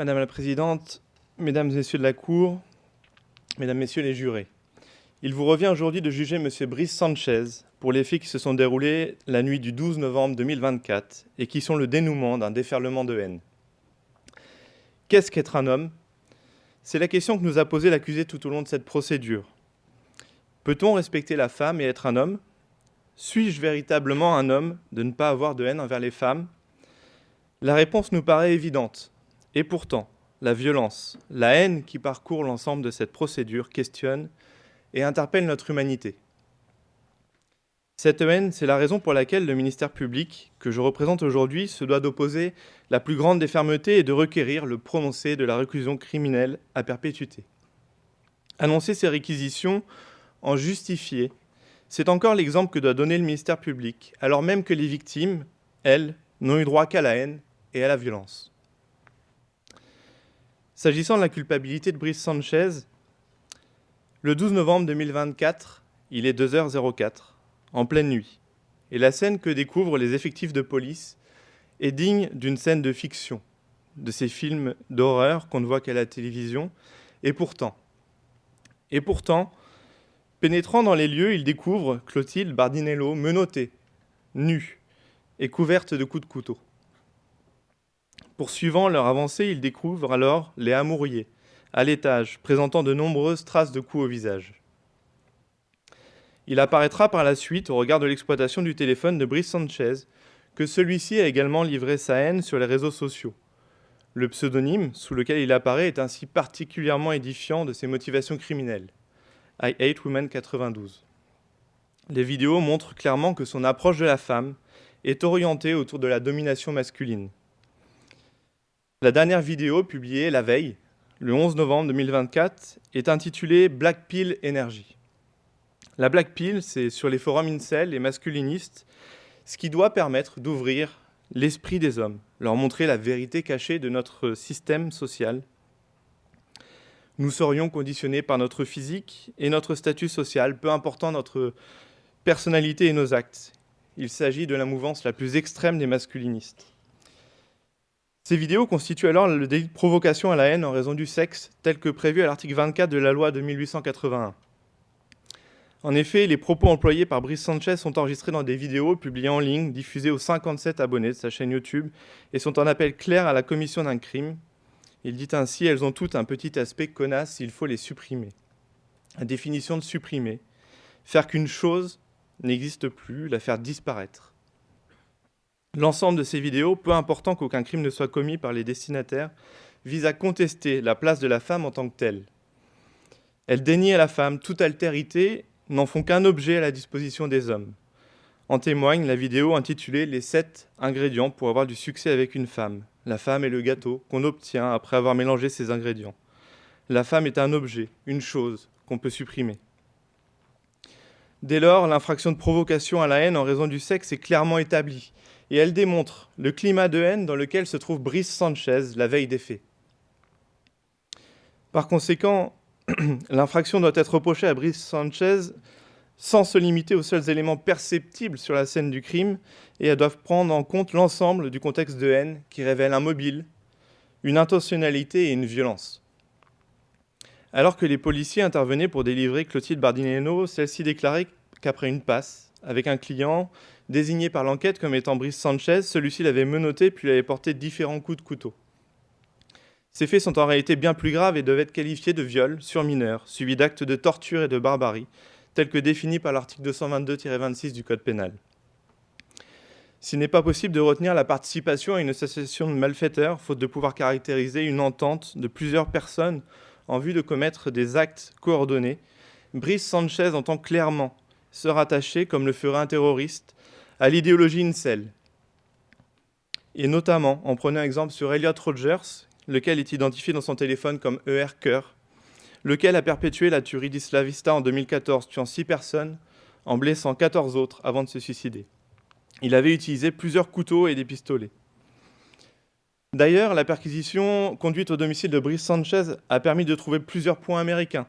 Madame la Présidente, Mesdames et Messieurs de la Cour, Mesdames, Messieurs les jurés, il vous revient aujourd'hui de juger M. Brice Sanchez pour les faits qui se sont déroulés la nuit du 12 novembre 2024 et qui sont le dénouement d'un déferlement de haine. Qu'est-ce qu'être un homme? C'est la question que nous a posée l'accusé tout au long de cette procédure. Peut-on respecter la femme et être un homme? Suis-je véritablement un homme de ne pas avoir de haine envers les femmes? La réponse nous paraît évidente. Et pourtant, la violence, la haine qui parcourt l'ensemble de cette procédure questionne et interpelle notre humanité. Cette haine, c'est la raison pour laquelle le ministère public, que je représente aujourd'hui, se doit d'opposer la plus grande des fermetés et de requérir le prononcé de la réclusion criminelle à perpétuité. Annoncer ces réquisitions, en justifier, c'est encore l'exemple que doit donner le ministère public, alors même que les victimes, elles, n'ont eu droit qu'à la haine et à la violence. S'agissant de la culpabilité de Brice Sanchez, le 12 novembre 2024, il est 2h04, en pleine nuit, et la scène que découvrent les effectifs de police est digne d'une scène de fiction, de ces films d'horreur qu'on ne voit qu'à la télévision, et pourtant, pénétrant dans les lieux, il découvre Clotilde Bardinello menottée, nue et couverte de coups de couteau. Poursuivant leur avancée, il découvre alors Léa Mourier, à l'étage, présentant de nombreuses traces de coups au visage. Il apparaîtra par la suite, au regard de l'exploitation du téléphone de Brice Sanchez, que celui-ci a également livré sa haine sur les réseaux sociaux. Le pseudonyme sous lequel il apparaît est ainsi particulièrement édifiant de ses motivations criminelles. I Hate Women 92. Les vidéos montrent clairement que son approche de la femme est orientée autour de la domination masculine. La dernière vidéo, publiée la veille, le 11 novembre 2024, est intitulée Black Pill Energy. La Black Pill, c'est sur les forums incel et masculinistes, ce qui doit permettre d'ouvrir l'esprit des hommes, leur montrer la vérité cachée de notre système social. Nous serions conditionnés par notre physique et notre statut social, peu important notre personnalité et nos actes. Il s'agit de la mouvance la plus extrême des masculinistes. Ces vidéos constituent alors le délit de provocation à la haine en raison du sexe, tel que prévu à l'article 24 de la loi de 1881. En effet, les propos employés par Brice Sanchez sont enregistrés dans des vidéos publiées en ligne, diffusées aux 57 abonnés de sa chaîne YouTube, et sont en appel clair à la commission d'un crime. Il dit ainsi « Elles ont toutes un petit aspect connasse, il faut les supprimer ». La définition de supprimer, faire qu'une chose n'existe plus, la faire disparaître. L'ensemble de ces vidéos, peu important qu'aucun crime ne soit commis par les destinataires, vise à contester la place de la femme en tant que telle. Elles dénient à la femme toute altérité, n'en font qu'un objet à la disposition des hommes. En témoigne la vidéo intitulée « Les 7 ingrédients pour avoir du succès avec une femme ». La femme est le gâteau qu'on obtient après avoir mélangé ces ingrédients. La femme est un objet, une chose qu'on peut supprimer. Dès lors, l'infraction de provocation à la haine en raison du sexe est clairement établie et elle démontre le climat de haine dans lequel se trouve Brice Sanchez la veille des faits. Par conséquent, l'infraction doit être reprochée à Brice Sanchez sans se limiter aux seuls éléments perceptibles sur la scène du crime, et elles doivent prendre en compte l'ensemble du contexte de haine qui révèle un mobile, une intentionnalité et une violence. Alors que les policiers intervenaient pour délivrer Clotilde Bardinello, celle-ci déclarait qu'après une passe avec un client désigné par l'enquête comme étant Brice Sanchez, celui-ci l'avait menotté puis lui avait porté différents coups de couteau. Ces faits sont en réalité bien plus graves et doivent être qualifiés de viol sur mineur, suivis d'actes de torture et de barbarie, tels que définis par l'article 222-26 du Code pénal. S'il n'est pas possible de retenir la participation à une association de malfaiteurs, faute de pouvoir caractériser une entente de plusieurs personnes en vue de commettre des actes coordonnés, Brice Sanchez entend clairement se rattacher, comme le ferait un terroriste, à l'idéologie incel. Et notamment en prenant exemple sur Elliot Rogers, lequel est identifié dans son téléphone comme ER Cœur, lequel a perpétué la tuerie d'Isla Vista en 2014, tuant 6 personnes, en blessant 14 autres avant de se suicider. Il avait utilisé plusieurs couteaux et des pistolets. D'ailleurs, la perquisition conduite au domicile de Brice Sanchez a permis de trouver plusieurs points américains.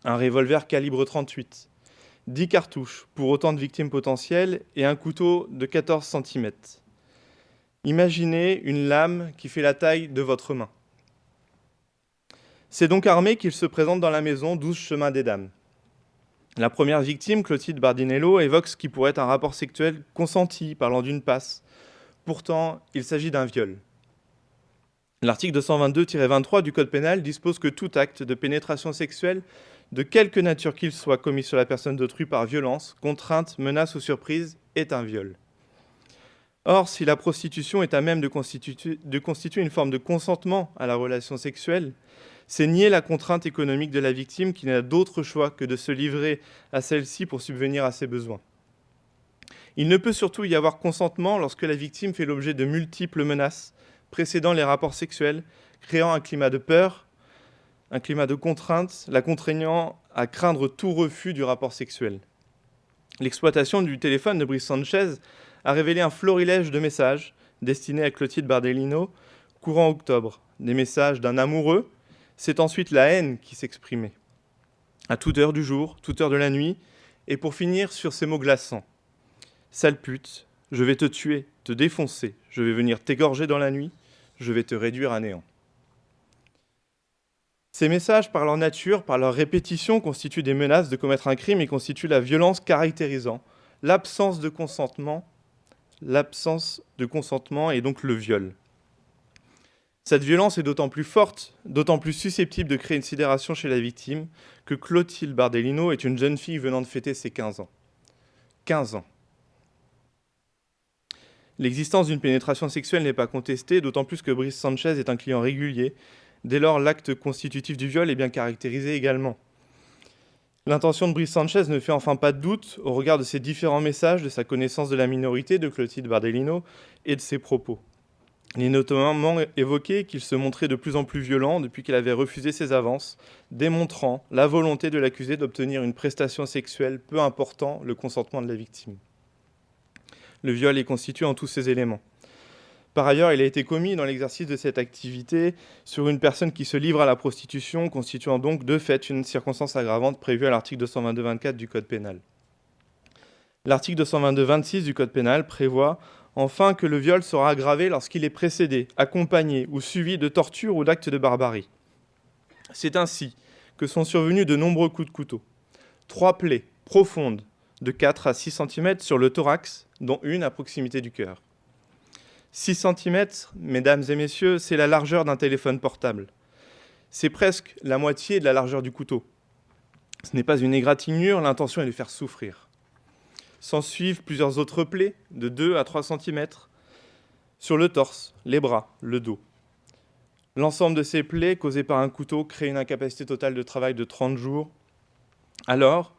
Un revolver calibre 38, 10 cartouches pour autant de victimes potentielles et un couteau de 14 cm. Imaginez une lame qui fait la taille de votre main. C'est donc armé qu'il se présente dans la maison 12 chemin des Dames. La première victime, Clotilde Bardinello, évoque ce qui pourrait être un rapport sexuel consenti, parlant d'une passe. Pourtant, il s'agit d'un viol. L'article 222-23 du Code pénal dispose que tout acte de pénétration sexuelle, de quelque nature qu'il soit, commis sur la personne d'autrui par violence, contrainte, menace ou surprise, est un viol. Or, si la prostitution est à même de constituer une forme de consentement à la relation sexuelle, c'est nier la contrainte économique de la victime qui n'a d'autre choix que de se livrer à celle-ci pour subvenir à ses besoins. Il ne peut surtout y avoir consentement lorsque la victime fait l'objet de multiples menaces précédant les rapports sexuels, créant un climat de peur, un climat de contrainte, la contraignant à craindre tout refus du rapport sexuel. L'exploitation du téléphone de Brice Sanchez a révélé un florilège de messages destinés à Clotilde Bardellino courant octobre. Des messages d'un amoureux. C'est ensuite la haine qui s'exprimait, à toute heure du jour, toute heure de la nuit, et pour finir sur ces mots glaçants. Sale pute, je vais te tuer, te défoncer, je vais venir t'égorger dans la nuit, je vais te réduire à néant. Ces messages, par leur nature, par leur répétition, constituent des menaces de commettre un crime et constituent la violence caractérisant l'absence de consentement et donc le viol. Cette violence est d'autant plus forte, d'autant plus susceptible de créer une sidération chez la victime que Clotilde Bardellino est une jeune fille venant de fêter ses 15 ans. 15 ans. L'existence d'une pénétration sexuelle n'est pas contestée, d'autant plus que Brice Sanchez est un client régulier. Dès lors, l'acte constitutif du viol est bien caractérisé également. L'intention de Brice Sanchez ne fait enfin pas de doute au regard de ses différents messages, de sa connaissance de la minorité de Clotilde Bardellino et de ses propos. Il est notamment évoqué qu'il se montrait de plus en plus violent depuis qu'il avait refusé ses avances, démontrant la volonté de l'accusé d'obtenir une prestation sexuelle peu important le consentement de la victime. Le viol est constitué en tous ces éléments. Par ailleurs, il a été commis dans l'exercice de cette activité sur une personne qui se livre à la prostitution, constituant donc de fait une circonstance aggravante prévue à l'article 222-24 du Code pénal. L'article 222-26 du Code pénal prévoit enfin que le viol sera aggravé lorsqu'il est précédé, accompagné ou suivi de tortures ou d'actes de barbarie. C'est ainsi que sont survenus de nombreux coups de couteau. 3 plaies profondes de 4 à 6 cm sur le thorax, dont une à proximité du cœur. 6 cm, mesdames et messieurs, c'est la largeur d'un téléphone portable. C'est presque la moitié de la largeur du couteau. Ce n'est pas une égratignure, l'intention est de faire souffrir. S'en suivent plusieurs autres plaies de 2 à 3 cm sur le torse, les bras, le dos. L'ensemble de ces plaies causées par un couteau crée une incapacité totale de travail de 30 jours. Alors,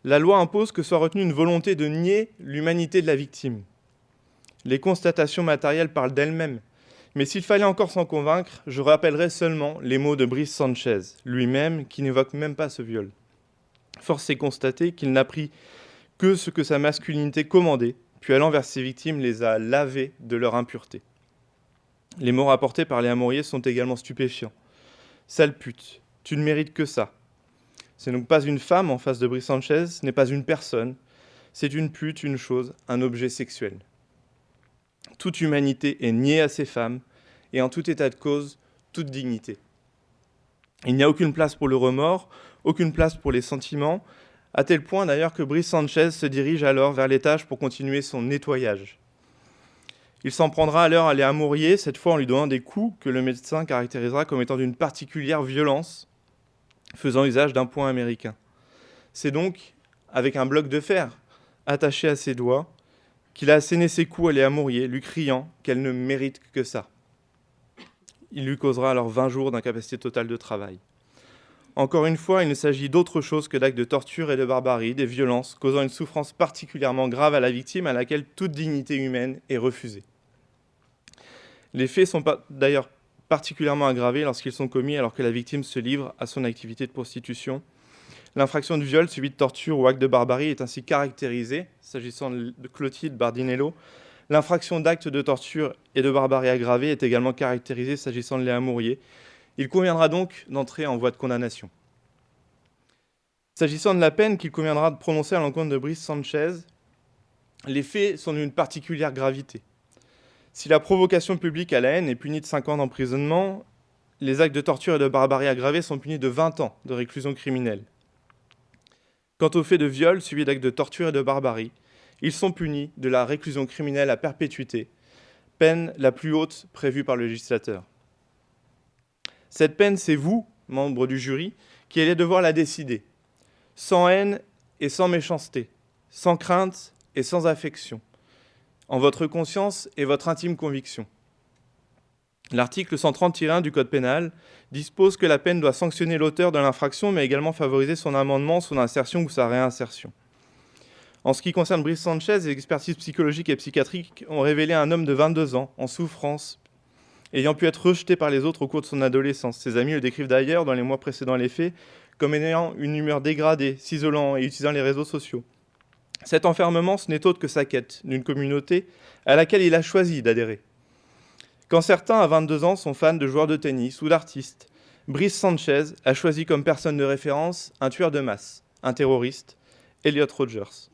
la loi impose que soit retenue une volonté de nier l'humanité de la victime. Les constatations matérielles parlent d'elles-mêmes, mais s'il fallait encore s'en convaincre, je rappellerai seulement les mots de Brice Sanchez, lui-même, qui n'évoque même pas ce viol. Force est constater qu'il n'a pris que ce que sa masculinité commandait, puis allant vers ses victimes, les a lavées de leur impureté. Les mots rapportés par les amouriers sont également stupéfiants. Sale pute, tu ne mérites que ça. C'est donc pas une femme en face de Brice Sanchez, ce n'est pas une personne, c'est une pute, une chose, un objet sexuel. Toute humanité est niée à ces femmes, et en tout état de cause, toute dignité. Il n'y a aucune place pour le remords, aucune place pour les sentiments, à tel point d'ailleurs que Brice Sanchez se dirige alors vers l'étage pour continuer son nettoyage. Il s'en prendra alors à Léa Mourier, cette fois en lui donnant des coups que le médecin caractérisera comme étant d'une particulière violence, faisant usage d'un poing américain. C'est donc avec un bloc de fer attaché à ses doigts qu'il a asséné ses coups à Léa Mourier, lui criant qu'elle ne mérite que ça. Il lui causera alors 20 jours d'incapacité totale de travail. Encore une fois, il ne s'agit d'autre chose que d'actes de torture et de barbarie, des violences, causant une souffrance particulièrement grave à la victime à laquelle toute dignité humaine est refusée. Les faits sont d'ailleurs particulièrement aggravés lorsqu'ils sont commis alors que la victime se livre à son activité de prostitution. L'infraction de viol suivie de torture ou acte de barbarie est ainsi caractérisée, s'agissant de Clotilde Bardinello. L'infraction d'acte de torture et de barbarie aggravée est également caractérisée, s'agissant de Léa Mourier. Il conviendra donc d'entrer en voie de condamnation. S'agissant de la peine qu'il conviendra de prononcer à l'encontre de Brice Sanchez, les faits sont d'une particulière gravité. Si la provocation publique à la haine est punie de 5 ans d'emprisonnement, les actes de torture et de barbarie aggravés sont punis de 20 ans de réclusion criminelle. Quant aux faits de viol suivis d'actes de torture et de barbarie, ils sont punis de la réclusion criminelle à perpétuité, peine la plus haute prévue par le législateur. Cette peine, c'est vous, membres du jury, qui allez devoir la décider, sans haine et sans méchanceté, sans crainte et sans affection, en votre conscience et votre intime conviction. L'article 130-1 du Code pénal dispose que la peine doit sanctionner l'auteur de l'infraction, mais également favoriser son amendement, son insertion ou sa réinsertion. En ce qui concerne Brice Sanchez, les expertises psychologiques et psychiatriques ont révélé un homme de 22 ans, en souffrance, ayant pu être rejeté par les autres au cours de son adolescence. Ses amis le décrivent d'ailleurs, dans les mois précédant les faits, comme ayant une humeur dégradée, s'isolant et utilisant les réseaux sociaux. Cet enfermement, ce n'est autre que sa quête d'une communauté à laquelle il a choisi d'adhérer. Quand certains, à 22 ans, sont fans de joueurs de tennis ou d'artistes, Brice Sanchez a choisi comme personne de référence un tueur de masse, un terroriste, Elliot Rodgers.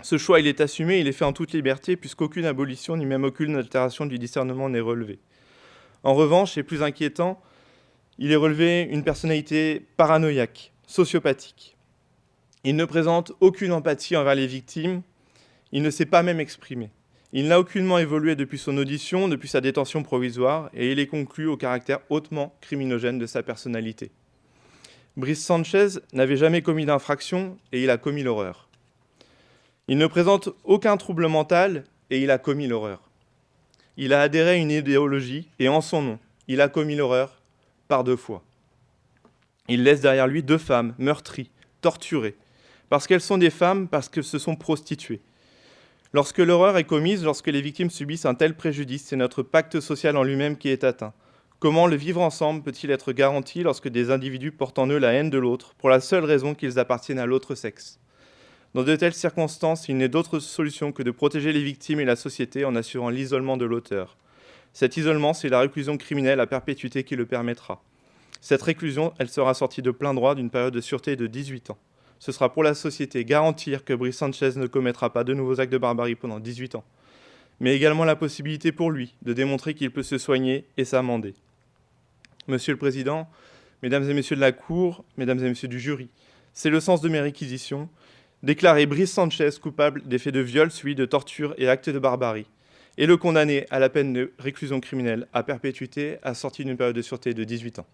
Ce choix, il est assumé, il est fait en toute liberté, puisqu'aucune abolition ni même aucune altération du discernement n'est relevée. En revanche, et plus inquiétant, il est relevé une personnalité paranoïaque, sociopathique. Il ne présente aucune empathie envers les victimes, il ne s'est pas même exprimé. Il n'a aucunement évolué depuis son audition, depuis sa détention provisoire, et il est conclu au caractère hautement criminogène de sa personnalité. Brice Sanchez n'avait jamais commis d'infraction, et il a commis l'horreur. Il ne présente aucun trouble mental, et il a commis l'horreur. Il a adhéré à une idéologie, et en son nom, il a commis l'horreur par 2 fois. Il laisse derrière lui 2 femmes meurtries, torturées, parce qu'elles sont des femmes, parce qu'elles se sont prostituées. Lorsque l'horreur est commise, lorsque les victimes subissent un tel préjudice, c'est notre pacte social en lui-même qui est atteint. Comment le vivre ensemble peut-il être garanti lorsque des individus portent en eux la haine de l'autre, pour la seule raison qu'ils appartiennent à l'autre sexe ? Dans de telles circonstances, il n'est d'autre solution que de protéger les victimes et la société en assurant l'isolement de l'auteur. Cet isolement, c'est la réclusion criminelle à perpétuité qui le permettra. Cette réclusion, elle sera sortie de plein droit d'une période de sûreté de 18 ans. Ce sera pour la société garantir que Brice Sanchez ne commettra pas de nouveaux actes de barbarie pendant 18 ans, mais également la possibilité pour lui de démontrer qu'il peut se soigner et s'amender. Monsieur le Président, Mesdames et Messieurs de la Cour, Mesdames et Messieurs du jury, c'est le sens de mes réquisitions. Déclarer Brice Sanchez coupable des faits de viol suivis de torture et actes de barbarie, et le condamner à la peine de réclusion criminelle à perpétuité assortie d'une période de sûreté de 18 ans.